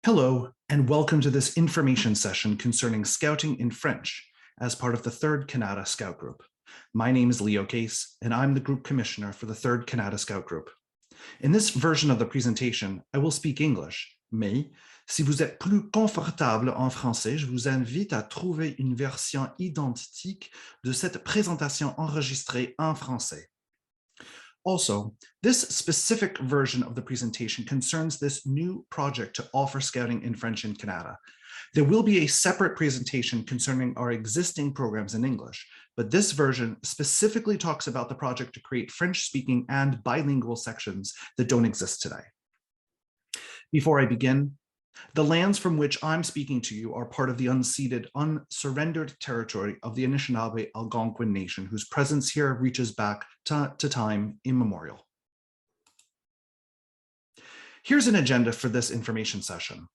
Hello, and welcome to this information session concerning scouting in French as part of the 3rd Kanata Scout Group. My name is Leo Caisse, and I'm the Group Commissioner for the 3rd Kanata Scout Group. In this version of the presentation, I will speak English, mais si vous êtes plus confortable en français, je vous invite à trouver une version identique de cette présentation enregistrée en français. Also, this specific version of the presentation concerns this new project to offer scouting in French in Canada. There will be a separate presentation concerning our existing programs in English, but this version specifically talks about the project to create French-speaking and bilingual sections that don't exist today. Before I begin, the lands from which I'm speaking to you are part of the unceded, unsurrendered territory of the Anishinaabe Algonquin Nation, whose presence here reaches back to time immemorial. Here's an agenda for this information session.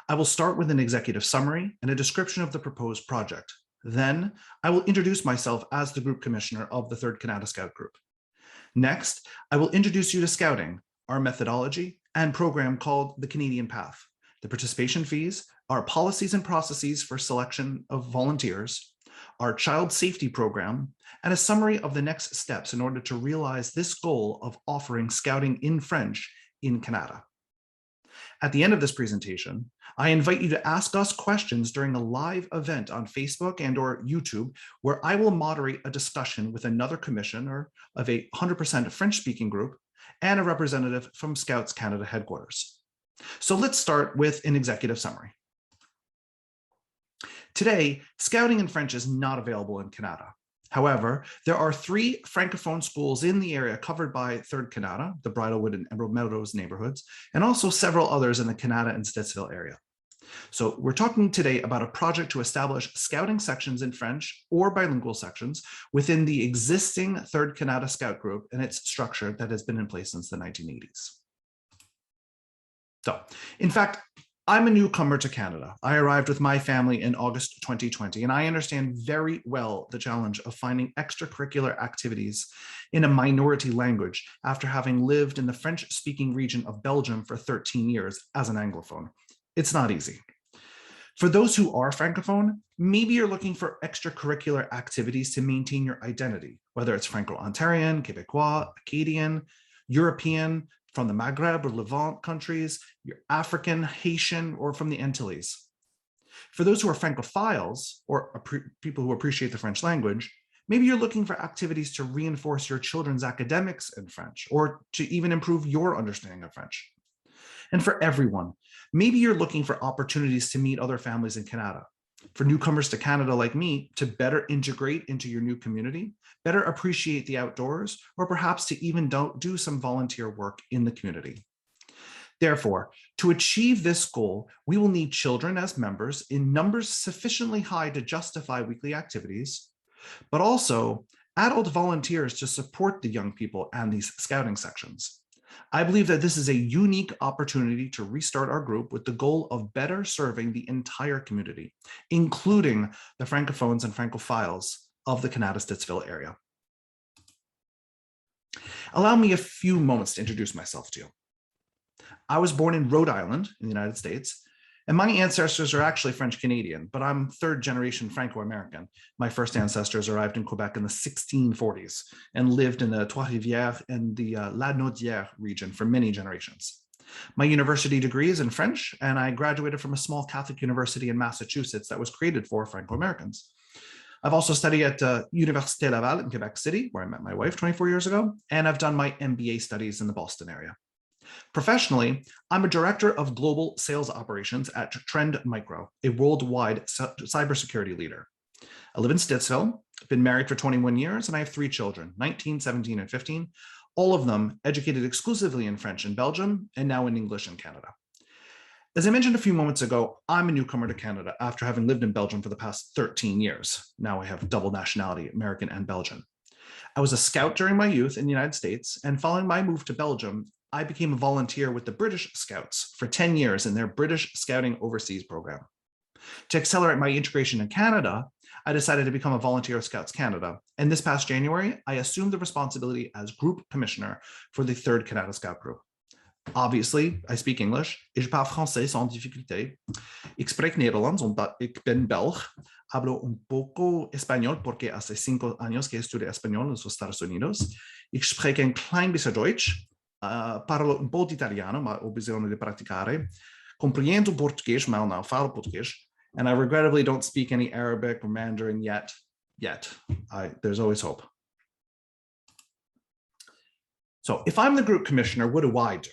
I will start with an executive summary and a description of the proposed project. Then I will introduce myself as the Group Commissioner of the 3rd Kanata Scout Group. Next, I will introduce you to scouting, our methodology, and program called the Canadian Path, the participation fees, our policies and processes for selection of volunteers, our child safety program, and a summary of the next steps in order to realize this goal of offering scouting in French in Canada. At the end of this presentation, I invite you to ask us questions during a live event on Facebook and/or YouTube, where I will moderate a discussion with another commissioner of a 100% French-speaking group and a representative from Scouts Canada headquarters. So let's start with an executive summary. Today, scouting in French is not available in Canada. However, there are 3 Francophone schools in the area covered by 3rd Kanata, the Bridlewood and Emerald Meadows neighborhoods, and also several others in the Kanata and Stittsville area. So we're talking today about a project to establish scouting sections in French or bilingual sections within the existing 3rd Kanata Scout Group and its structure that has been in place since the 1980s. So, in fact, I'm a newcomer to Canada. I arrived with my family in August 2020, and I understand very well the challenge of finding extracurricular activities in a minority language after having lived in the French-speaking region of Belgium for 13 years as an Anglophone. It's not easy. For those who are Francophone, maybe you're looking for extracurricular activities to maintain your identity, whether it's Franco-Ontarian, Québécois, Acadian, European, from the Maghreb or Levant countries, you're African, Haitian, or from the Antilles. For those who are Francophiles, or people who appreciate the French language, maybe you're looking for activities to reinforce your children's academics in French, or to even improve your understanding of French. And for everyone, maybe you're looking for opportunities to meet other families in Canada. For newcomers to Canada like me, to better integrate into your new community, better appreciate the outdoors, or perhaps to even do some volunteer work in the community. Therefore, to achieve this goal, we will need children as members in numbers sufficiently high to justify weekly activities, but also adult volunteers to support the young people and these scouting sections. I believe that this is a unique opportunity to restart our group with the goal of better serving the entire community, including the Francophones and Francophiles of the Kanata-Stittsville area. Allow me a few moments to introduce myself to you. I was born in Rhode Island in the United States, and my ancestors are actually French-Canadian, but I'm 3rd generation Franco-American. My first ancestors arrived in Quebec in the 1640s and lived in the Trois-Rivières and the Lanaudière region for many generations. My university degree is in French, and I graduated from a small Catholic university in Massachusetts that was created for Franco-Americans. I've also studied at Université Laval in Quebec City, where I met my wife 24 years ago, and I've done my MBA studies in the Boston area. Professionally, I'm a director of global sales operations at Trend Micro, a worldwide cybersecurity leader. I live in Stittsville, I've been married for 21 years, and I have 3 children, 19, 17, and 15, all of them educated exclusively in French in Belgium and now in English in Canada. As I mentioned a few moments ago, I'm a newcomer to Canada after having lived in Belgium for the past 13 years. Now I have double nationality, American and Belgian. I was a scout during my youth in the United States, and following my move to Belgium, I became a volunteer with the British Scouts for 10 years in their British Scouting Overseas program. To accelerate my integration in Canada, I decided to become a volunteer of Scouts Canada, and this past January, I assumed the responsibility as Group Commissioner for the 3rd Kanata Scout Group. Obviously, I speak English. Je parle français sans difficulté. Ik spreek Nederlands omdat ik ben Belg. Hablo un poco español porque hace 5 años que estudié español en los Estados Unidos. Ik spreek een klein beetje Deutsch. Parlo un po' di italiano, ma ho bisogno di praticare. Compreendo português, maar não falo português. And I regrettably don't speak any Arabic or Mandarin yet. There's always hope. So if I'm the group commissioner, what do I do?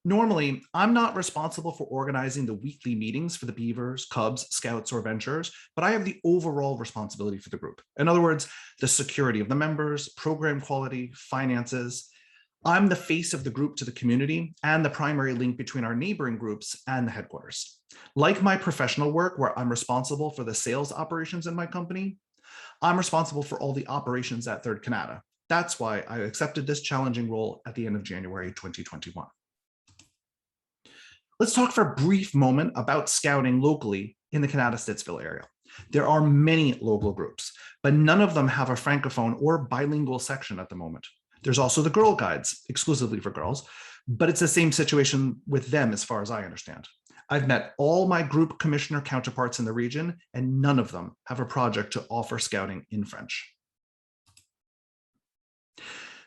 Normally, I'm not responsible for organizing the weekly meetings for the Beavers, Cubs, Scouts, or Venturers, but I have the overall responsibility for the group. In other words, the security of the members, program quality, finances. I'm the face of the group to the community and the primary link between our neighboring groups and the headquarters. Like my professional work, where I'm responsible for the sales operations in my company, I'm responsible for all the operations at 3rd Kanata. That's why I accepted this challenging role at the end of January 2021. Let's talk for a brief moment about scouting locally in the Kanata-Stittsville area. There are many local groups, but none of them have a francophone or bilingual section at the moment. There's also the Girl Guides, exclusively for girls, but it's the same situation with them as far as I understand. I've met all my group commissioner counterparts in the region, and none of them have a project to offer scouting in French.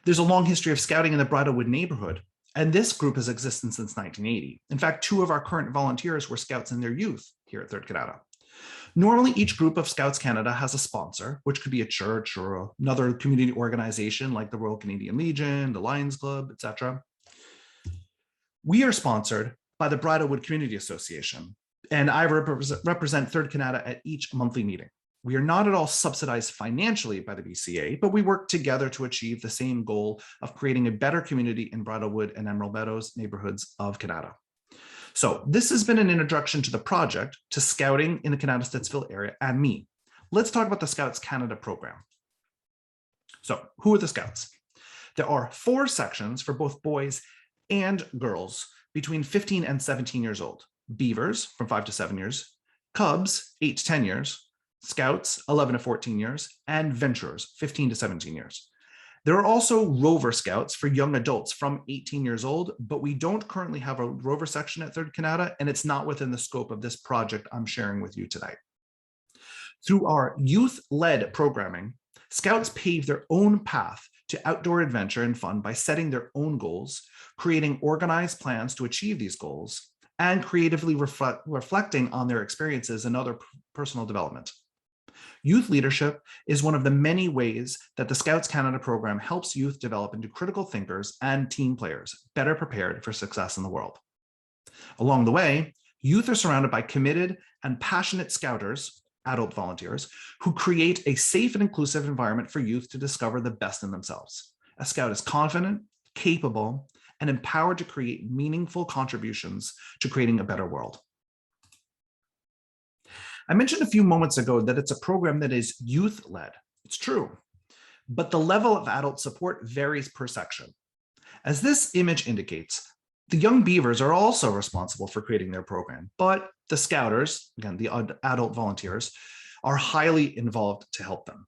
There's a long history of scouting in the Bridlewood neighborhood, and this group has existed since 1980. In fact, 2 of our current volunteers were scouts in their youth here at 3rd Kanata. Normally, each group of Scouts Canada has a sponsor, which could be a church or another community organization like the Royal Canadian Legion, the Lions Club, etc. We are sponsored by the Bridlewood Community Association, and I represent 3rd Kanata at each monthly meeting. We are not at all subsidized financially by the BCA, but we work together to achieve the same goal of creating a better community in Bridlewood and Emerald Meadows neighborhoods of Kanata. So this has been an introduction to the project, to scouting in the Kanata-Stittsville area, and me. Let's talk about the Scouts Canada program. So who are the Scouts? There are 4 sections for both boys and girls between 15 and 17 years old. Beavers from 5 to 7 years, Cubs 8 to 10 years, Scouts 11 to 14 years, and Venturers 15 to 17 years. There are also Rover Scouts for young adults from 18 years old, but we don't currently have a Rover section at 3rd Kanata, and it's not within the scope of this project I'm sharing with you today. Through our youth-led programming, Scouts pave their own path to outdoor adventure and fun by setting their own goals, creating organized plans to achieve these goals, and creatively reflecting on their experiences and other personal development. Youth leadership is one of the many ways that the Scouts Canada program helps youth develop into critical thinkers and team players, better prepared for success in the world. Along the way, youth are surrounded by committed and passionate scouters, adult volunteers, who create a safe and inclusive environment for youth to discover the best in themselves. A scout is confident, capable, and empowered to create meaningful contributions to creating a better world. I mentioned a few moments ago that it's a program that is youth-led. It's true, but the level of adult support varies per section. As this image indicates, the young Beavers are also responsible for creating their program, but the Scouters, again, the adult volunteers, are highly involved to help them.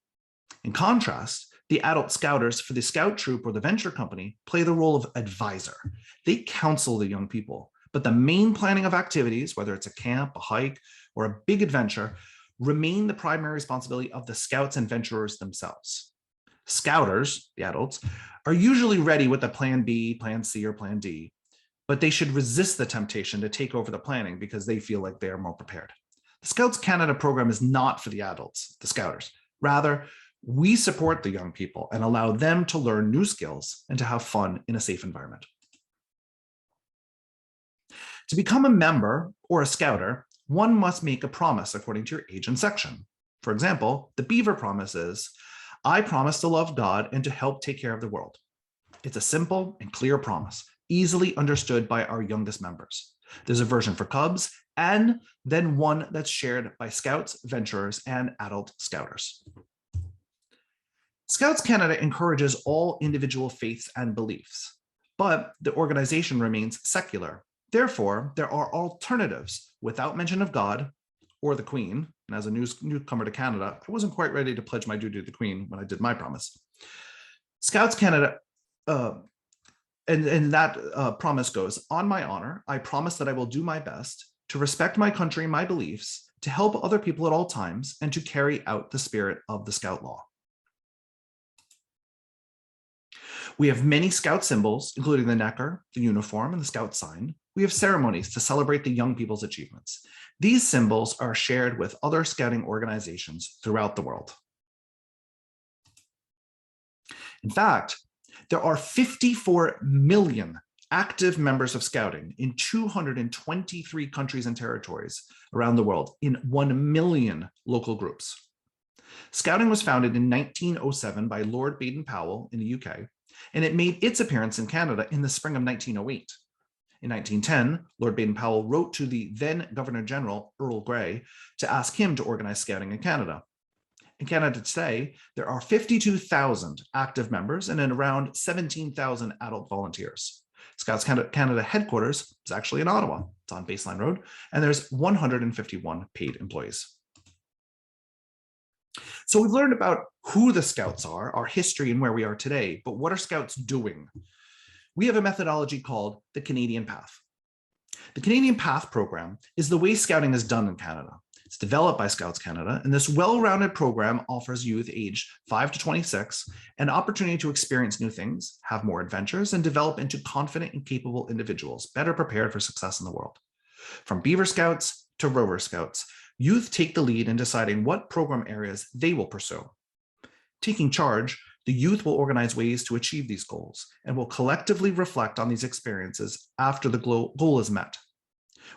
In contrast, the adult Scouters for the Scout Troop or the Venture Company play the role of advisor. They counsel the young people, but the main planning of activities, whether it's a camp, a hike, or a big adventure, remain the primary responsibility of the Scouts and Venturers themselves. Scouters, the adults, are usually ready with a plan B, plan C, or plan D, but they should resist the temptation to take over the planning because they feel like they are more prepared. The Scouts Canada program is not for the adults, the Scouters. Rather, we support the young people and allow them to learn new skills and to have fun in a safe environment. To become a member or a Scouter, one must make a promise according to your age and section. For example, the Beaver promise is, I promise to love God and to help take care of the world. It's a simple and clear promise, easily understood by our youngest members. There's a version for Cubs and then one that's shared by Scouts, Venturers, and adult Scouters. Scouts Canada encourages all individual faiths and beliefs, but the organization remains secular. Therefore, there are alternatives without mention of God or the Queen. And as a newcomer to Canada, I wasn't quite ready to pledge my duty to the Queen when I did my promise. Scouts Canada and that promise goes, on my honor, I promise that I will do my best to respect my country and my beliefs, to help other people at all times, and to carry out the spirit of the Scout Law. We have many Scout symbols, including the necker, the uniform, and the Scout sign. We have ceremonies to celebrate the young people's achievements. These symbols are shared with other Scouting organizations throughout the world. In fact, there are 54 million active members of Scouting in 223 countries and territories around the world in 1 million local groups. Scouting was founded in 1907 by Lord Baden-Powell in the UK, and it made its appearance in Canada in the spring of 1908. In 1910, Lord Baden-Powell wrote to the then Governor General, Earl Grey, to ask him to organize Scouting in Canada. In Canada today, there are 52,000 active members and around 17,000 adult volunteers. Scouts Canada headquarters is actually in Ottawa. It's on Baseline Road, and there's 151 paid employees. So we've learned about who the Scouts are, our history, and where we are today, but what are Scouts doing? We have a methodology called the Canadian Path. The Canadian Path program is the way Scouting is done in Canada. It's developed by Scouts Canada, and this well-rounded program offers youth aged 5 to 26 an opportunity to experience new things, have more adventures, and develop into confident and capable individuals, better prepared for success in the world. From Beaver Scouts to Rover Scouts, youth take the lead in deciding what program areas they will pursue. Taking charge, the youth will organize ways to achieve these goals and will collectively reflect on these experiences after the goal is met.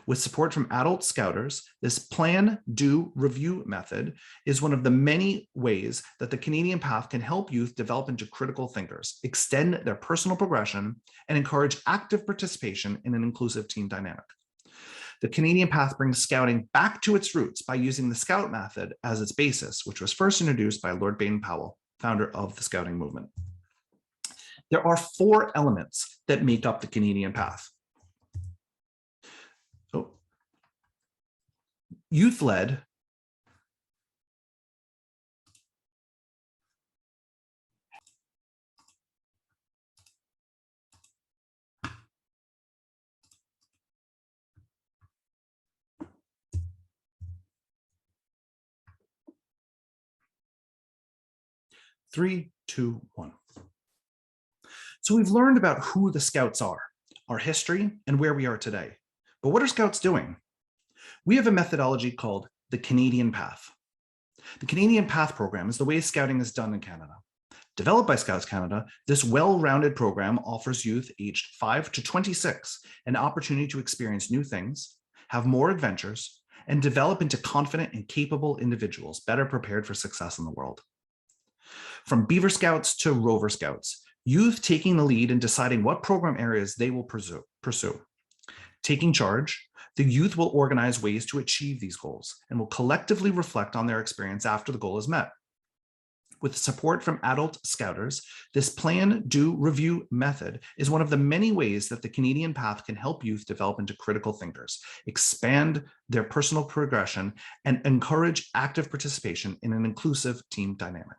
With support from adult Scouters, this plan, do, review method is one of the many ways that the Canadian Path can help youth develop into critical thinkers, extend their personal progression, and encourage active participation in an inclusive team dynamic. The Canadian Path brings Scouting back to its roots by using the Scout method as its basis, which was first introduced by Lord Baden-Powell, founder of the Scouting movement. There are 4 elements that make up the Canadian Path. So, youth-led, Three, two, one. So we've learned about who the Scouts are, our history, and where we are today. But what are Scouts doing? We have a methodology called the Canadian Path. The Canadian Path program is the way Scouting is done in Canada. Developed by Scouts Canada, this well-rounded program offers youth aged 5 to 26 an opportunity to experience new things, have more adventures, and develop into confident and capable individuals better prepared for success in the world. From Beaver Scouts to Rover Scouts, youth taking the lead in deciding what program areas they will pursue. Taking charge, the youth will organize ways to achieve these goals and will collectively reflect on their experience after the goal is met. With support from adult Scouters, this plan, do, review method is one of the many ways that the Canadian Path can help youth develop into critical thinkers, expand their personal progression, and encourage active participation in an inclusive team dynamic.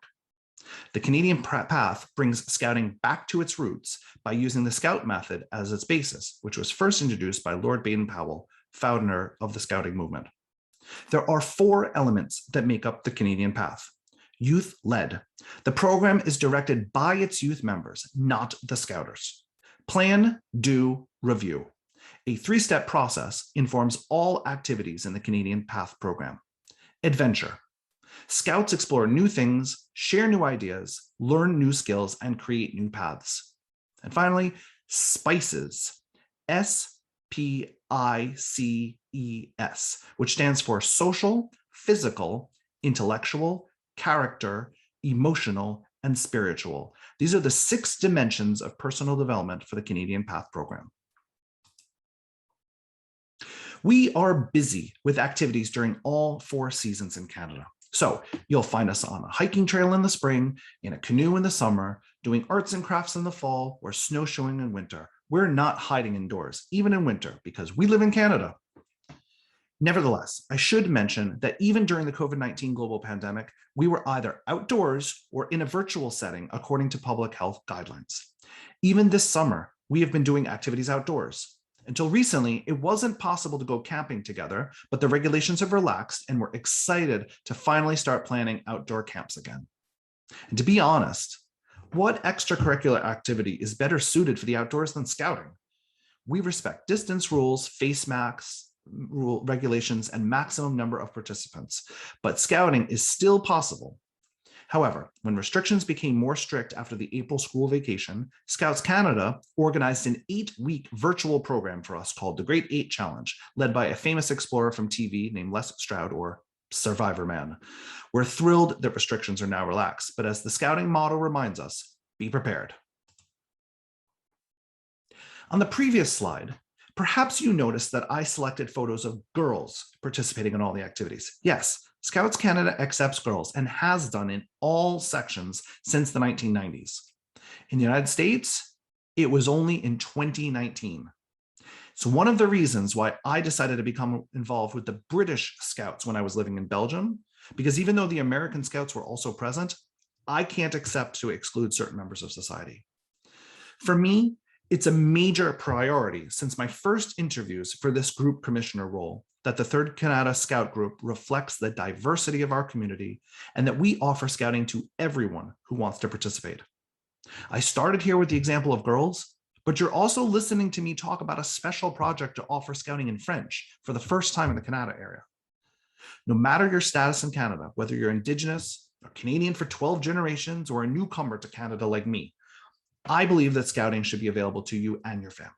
The Canadian Path brings Scouting back to its roots by using the Scout method as its basis, which was first introduced by Lord Baden-Powell, founder of the Scouting movement. There are 4 elements that make up the Canadian Path. Youth-led. The program is directed by its youth members, not the Scouters. Plan, do, review. A 3-step process informs all activities in the Canadian Path program. Adventure. Scouts explore new things, share new ideas, learn new skills, and create new paths. And finally, SPICES, SPICES, which stands for social, physical, intellectual, character, emotional, and spiritual. These are the 6 dimensions of personal development for the Canadian Path program. We are busy with activities during all 4 seasons in Canada. So you'll find us on a hiking trail in the spring, in a canoe in the summer, doing arts and crafts in the fall, or snowshoeing in winter. We're not hiding indoors, even in winter, because we live in Canada. Nevertheless, I should mention that even during the COVID-19 global pandemic, we were either outdoors or in a virtual setting according to public health guidelines. Even this summer, we have been doing activities outdoors. Until recently, it wasn't possible to go camping together, but the regulations have relaxed and we're excited to finally start planning outdoor camps again. And to be honest, what extracurricular activity is better suited for the outdoors than scouting? We respect distance rules, face masks, rule regulations, and maximum number of participants, but scouting is still possible. However, when restrictions became more strict after the April school vacation, Scouts Canada organized an 8-week virtual program for us called the Great 8 Challenge, led by a famous explorer from TV named Les Stroud, or Survivor Man. We're thrilled that restrictions are now relaxed, but as the scouting motto reminds us, be prepared. On the previous slide, perhaps you noticed that I selected photos of girls participating in all the activities. Yes, Scouts Canada accepts girls and has done in all sections since the 1990s. In the United States, it was only in 2019. So one of the reasons why I decided to become involved with the British Scouts when I was living in Belgium, because even though the American Scouts were also present, I can't accept to exclude certain members of society. For me, it's a major priority since my first interviews for this group commissioner role that the 3rd Kanata Scout Group reflects the diversity of our community and that we offer scouting to everyone who wants to participate. I started here with the example of girls, but you're also listening to me talk about a special project to offer scouting in French for the first time in the Kanata area. No matter your status in Canada, whether you're Indigenous or Canadian for 12 generations or a newcomer to Canada like me, I believe that scouting should be available to you and your family.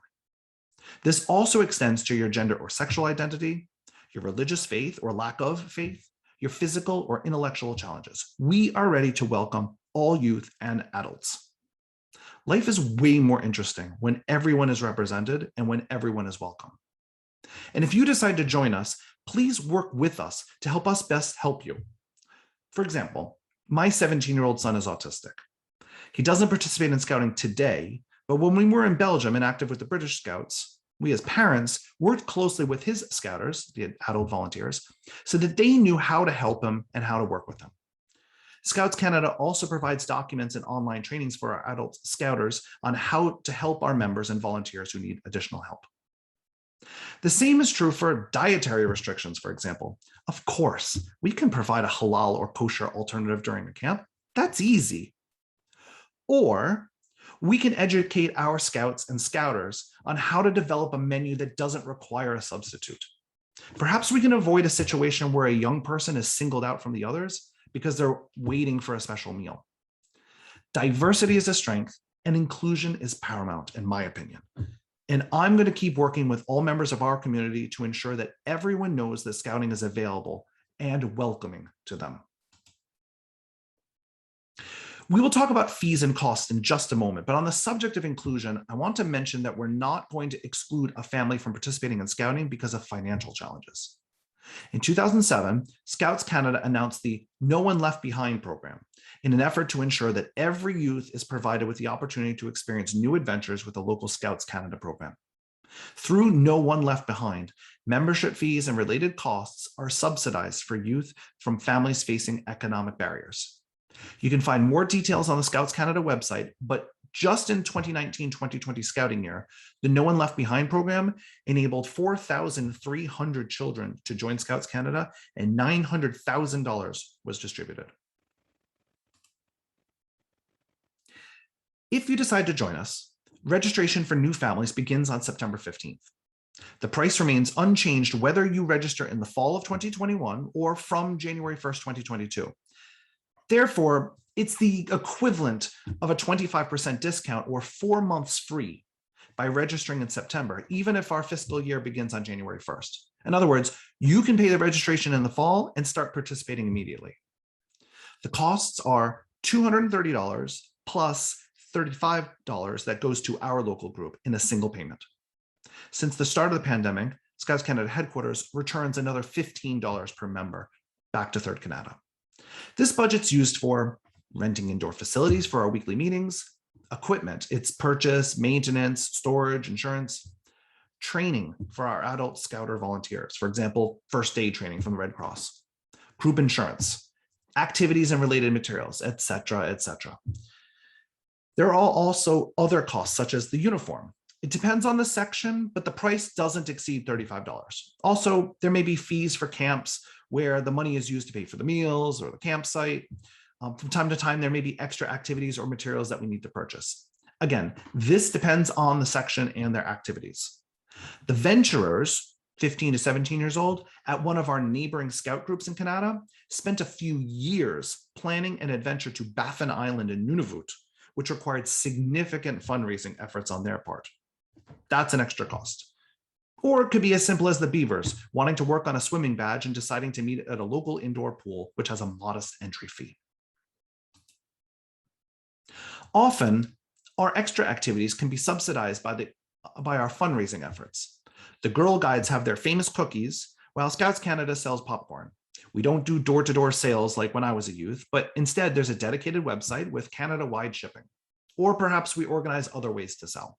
This also extends to your gender or sexual identity, your religious faith or lack of faith, your physical or intellectual challenges. We are ready to welcome all youth and adults. Life is way more interesting when everyone is represented and when everyone is welcome. And if you decide to join us, please work with us to help us best help you. For example, my 17-year-old son is autistic. He doesn't participate in scouting today, but when we were in Belgium and active with the British Scouts, we as parents worked closely with his scouters, the adult volunteers, so that they knew how to help him and how to work with him. Scouts Canada also provides documents and online trainings for our adult scouters on how to help our members and volunteers who need additional help. The same is true for dietary restrictions, for example. Of course, we can provide a halal or kosher alternative during a camp. That's easy. Or we can educate our scouts and scouters on how to develop a menu that doesn't require a substitute. Perhaps we can avoid a situation where a young person is singled out from the others because they're waiting for a special meal. Diversity is a strength and inclusion is paramount, in my opinion. And I'm going to keep working with all members of our community to ensure that everyone knows that scouting is available and welcoming to them. We will talk about fees and costs in just a moment, but on the subject of inclusion, I want to mention that we're not going to exclude a family from participating in scouting because of financial challenges. In 2007, Scouts Canada announced the No One Left Behind program in an effort to ensure that every youth is provided with the opportunity to experience new adventures with the local Scouts Canada program. Through No One Left Behind, membership fees and related costs are subsidized for youth from families facing economic barriers. You can find more details on the Scouts Canada website, but just in 2019-2020 scouting year, the No One Left Behind program enabled 4,300 children to join Scouts Canada and $900,000 was distributed. If you decide to join us, registration for new families begins on September 15th. The price remains unchanged whether you register in the fall of 2021 or from January 1st, 2022. Therefore, it's the equivalent of a 25% discount or 4 months free by registering in September, even if our fiscal year begins on January 1st. In other words, you can pay the registration in the fall and start participating immediately. The costs are $230 plus $35 that goes to our local group in a single payment. Since the start of the pandemic, Scouts Canada headquarters returns another $15 per member back to 3rd Kanata. This budget's used for renting indoor facilities for our weekly meetings, equipment, its purchase, maintenance, storage, insurance, training for our adult scouter volunteers, for example, first aid training from the Red Cross, group insurance, activities and related materials, etc., etc. There are also other costs, such as the uniform. It depends on the section, but the price doesn't exceed $35. Also, there may be fees for camps where the money is used to pay for the meals or the campsite. From time to time, there may be extra activities or materials that we need to purchase. Again, this depends on the section and their activities. The venturers, 15 to 17 years old, at one of our neighboring scout groups in Kanata, spent a few years planning an adventure to Baffin Island in Nunavut, which required significant fundraising efforts on their part. That's an extra cost. Or it could be as simple as the Beavers wanting to work on a swimming badge and deciding to meet at a local indoor pool, which has a modest entry fee. Often, our extra activities can be subsidized by our fundraising efforts. The Girl Guides have their famous cookies, while Scouts Canada sells popcorn. We don't do door-to-door sales like when I was a youth, but instead there's a dedicated website with Canada-wide shipping. Or perhaps we organize other ways to sell.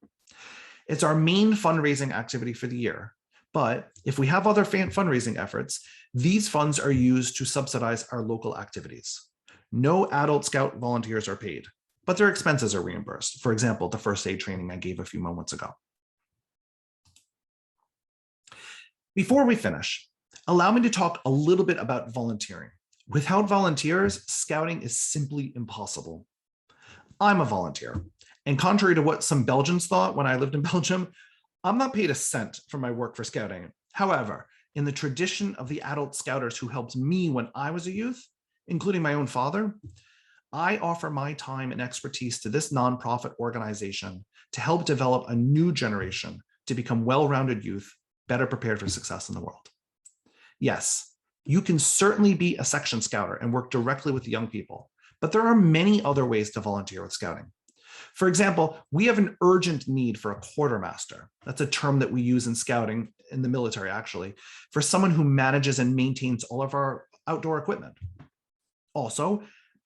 It's our main fundraising activity for the year, but if we have other fundraising efforts, these funds are used to subsidize our local activities. No adult Scout volunteers are paid, but their expenses are reimbursed. For example, the first aid training I gave a few moments ago. Before we finish, allow me to talk a little bit about volunteering. Without volunteers, Scouting is simply impossible. I'm a volunteer, and contrary to what some Belgians thought when I lived in Belgium, I'm not paid a cent for my work for Scouting. However, in the tradition of the adult Scouters who helped me when I was a youth, including my own father, I offer my time and expertise to this nonprofit organization to help develop a new generation to become well-rounded youth, better prepared for success in the world. Yes, you can certainly be a section Scouter and work directly with the young people, but there are many other ways to volunteer with Scouting. For example, we have an urgent need for a quartermaster. That's a term that we use in Scouting, in the military actually, for someone who manages and maintains all of our outdoor equipment. Also,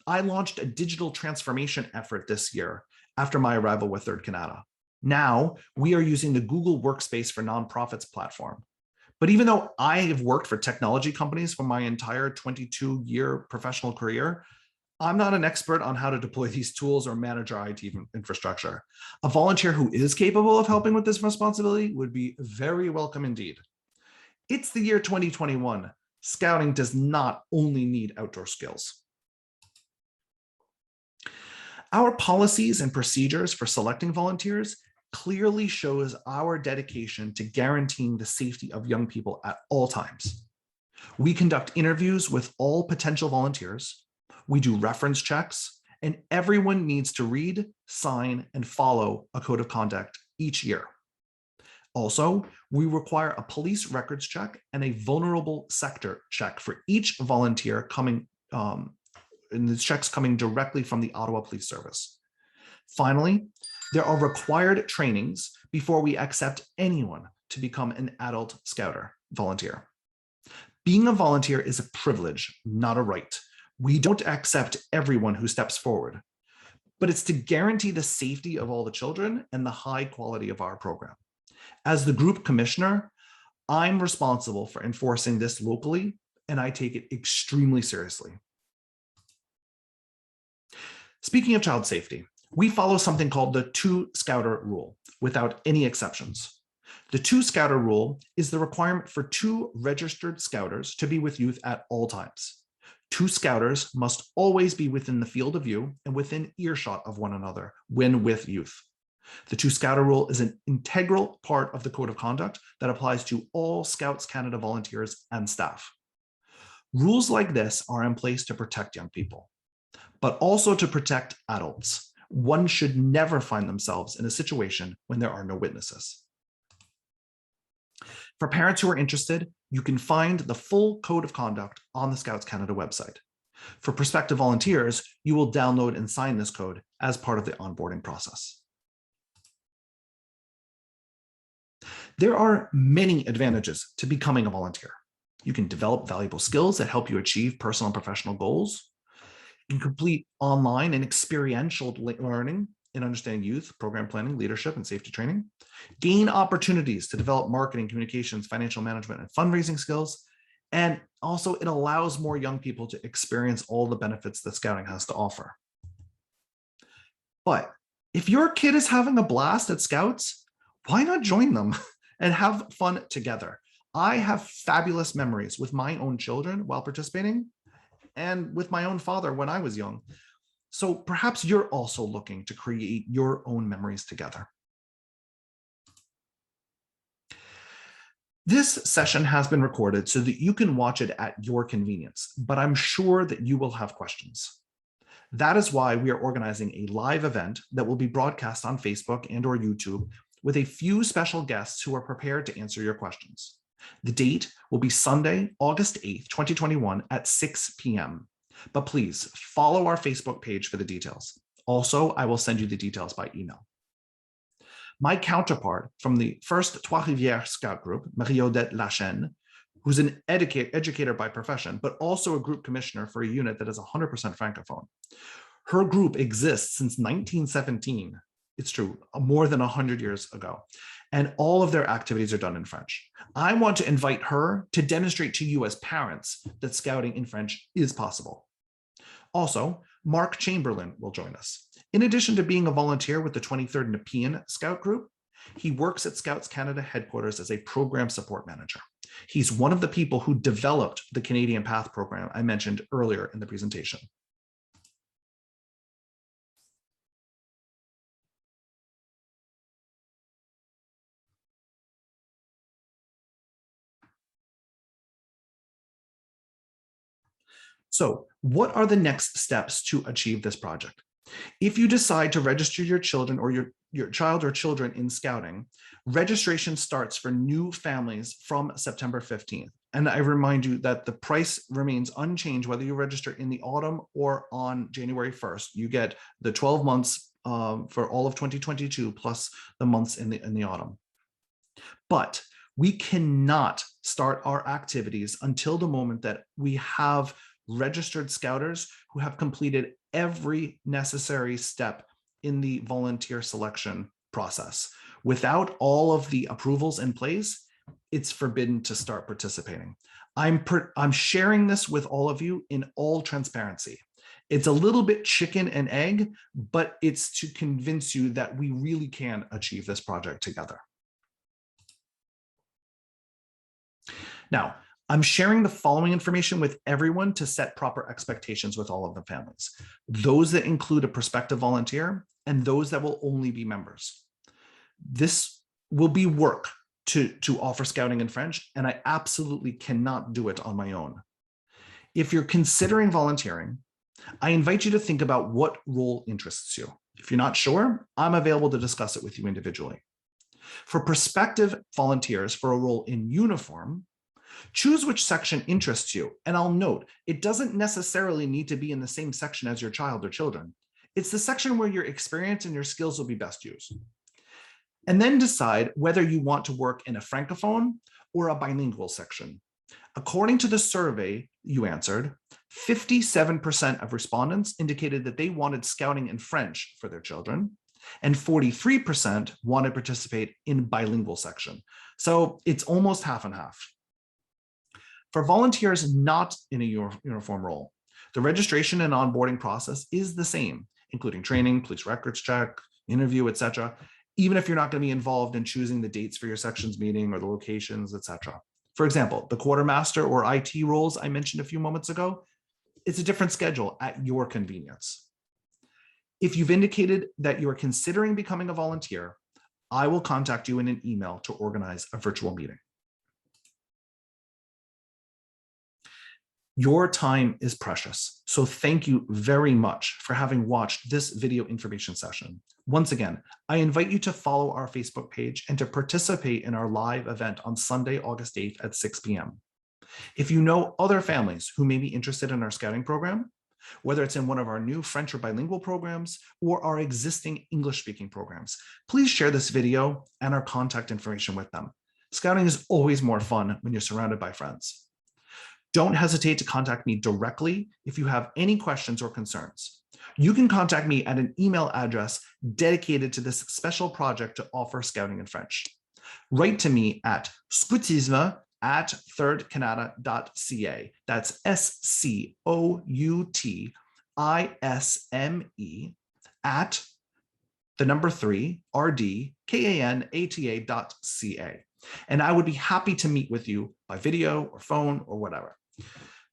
I launched a digital transformation effort this year after my arrival with 3rd Kanata. Now, we are using the Google Workspace for Nonprofits platform. But even though I have worked for technology companies for my entire 22-year professional career, I'm not an expert on how to deploy these tools or manage our IT infrastructure. A volunteer who is capable of helping with this responsibility would be very welcome indeed. It's the year 2021. Scouting does not only need outdoor skills. Our policies and procedures for selecting volunteers clearly shows our dedication to guaranteeing the safety of young people at all times. We conduct interviews with all potential volunteers. We do reference checks, and everyone needs to read, sign, and follow a code of conduct each year. Also, we require a police records check and a vulnerable sector check for each volunteer coming, and the checks coming directly from the Ottawa Police Service. Finally, there are required trainings before we accept anyone to become an adult Scouter volunteer. Being a volunteer is a privilege, not a right. We don't accept everyone who steps forward, but it's to guarantee the safety of all the children and the high quality of our program. As the group commissioner, I'm responsible for enforcing this locally, and I take it extremely seriously. Speaking of child safety, we follow something called the 2-Scouter rule without any exceptions. The 2-Scouter rule is the requirement for 2 registered Scouters to be with youth at all times. 2 Scouters must always be within the field of view and within earshot of one another when with youth. The 2-Scouter rule is an integral part of the code of conduct that applies to all Scouts Canada volunteers and staff. Rules like this are in place to protect young people, but also to protect adults. One should never find themselves in a situation when there are no witnesses. For parents who are interested, you can find the full code of conduct on the Scouts Canada website. For prospective volunteers, you will download and sign this code as part of the onboarding process. There are many advantages to becoming a volunteer. You can develop valuable skills that help you achieve personal and professional goals. You can complete online and experiential learning in understanding youth, program planning, leadership, and safety training. Gain opportunities to develop marketing, communications, financial management, and fundraising skills. And also, it allows more young people to experience all the benefits that Scouting has to offer. But If your kid is having a blast at Scouts, why not join them and have fun together? I have fabulous memories with my own children while participating and with my own father when I was young. So perhaps you're also looking to create your own memories together. This session has been recorded so that you can watch it at your convenience, but I'm sure that you will have questions. That is why we are organizing a live event that will be broadcast on Facebook and or YouTube with a few special guests who are prepared to answer your questions. The date will be Sunday, August 8th, 2021 at 6 p.m. But please follow our Facebook page for the details. Also, I will send you the details by email. My counterpart from the first Trois-Rivières Scout Group, Marie-Odette Lachaine, who's an educator by profession, but also a group commissioner for a unit that is 100% Francophone. Her group exists since 1917. It's true, more than 100 years ago. And all of their activities are done in French. I want to invite her to demonstrate to you as parents that scouting in French is possible. Also, Mark Chamberlain will join us. In addition to being a volunteer with the 23rd Nepean Scout Group, he works at Scouts Canada headquarters as a program support manager. He's one of the people who developed the Canadian Path program I mentioned earlier in the presentation. So, what are the next steps to achieve this project? If you decide to register your children or your child or children in scouting, registration starts for new families from September 15th. And I remind you that the price remains unchanged whether you register in the autumn or on January 1st. You get the 12 months for all of 2022 plus the months in the autumn. But we cannot start our activities until the moment that we have registered scouters who have completed every necessary step in the volunteer selection process. Without all of the approvals in place, it's forbidden to start participating. I'm sharing this with all of you in all transparency. It's a little bit chicken and egg, but it's to convince you that we really can achieve this project together. Now, I'm sharing the following information with everyone to set proper expectations with all of the families. Those that include a prospective volunteer and those that will only be members. This will be work to offer scouting in French, and I absolutely cannot do it on my own. If you're considering volunteering, I invite you to think about what role interests you. If you're not sure, I'm available to discuss it with you individually. For prospective volunteers for a role in uniform, choose which section interests you. And I'll note, it doesn't necessarily need to be in the same section as your child or children. It's the section where your experience and your skills will be best used. And then decide whether you want to work in a Francophone or a bilingual section. According to the survey you answered, 57% of respondents indicated that they wanted scouting in French for their children, and 43% wanted to participate in bilingual section. So it's almost half and half. For volunteers not in a uniform role, the registration and onboarding process is the same, including training, police records check, interview, etc., even if you're not going to be involved in choosing the dates for your sections meeting or the locations, etc. For example, the quartermaster or IT roles I mentioned a few moments ago, it's a different schedule at your convenience. If you've indicated that you're considering becoming a volunteer, I will contact you in an email to organize a virtual meeting. Your time is precious, so thank you very much for having watched this video information session. Once again, I invite you to follow our Facebook page and to participate in our live event on Sunday, August 8th at 6 p.m. If you know other families who may be interested in our scouting program, whether it's in one of our new French or bilingual programs or our existing English-speaking programs, please share this video and our contact information with them. Scouting is always more fun when you're surrounded by friends. Don't hesitate to contact me directly if you have any questions or concerns. You can contact me at an email address dedicated to this special project to offer scouting in French. Write to me at scoutisme@thirdcanada.ca. That's SCOUTISME the number 3, rdkanata.ca. And I would be happy to meet with you by video or phone or whatever.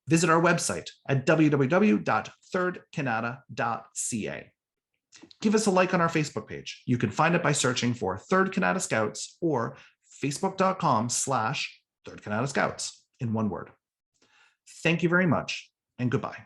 Visit our website at www.thirdkanata.ca. Give us a like on our Facebook page. You can find it by searching for Third Kanata Scouts or facebook.com/Third Kanata Scouts in one word. Thank you very much and goodbye.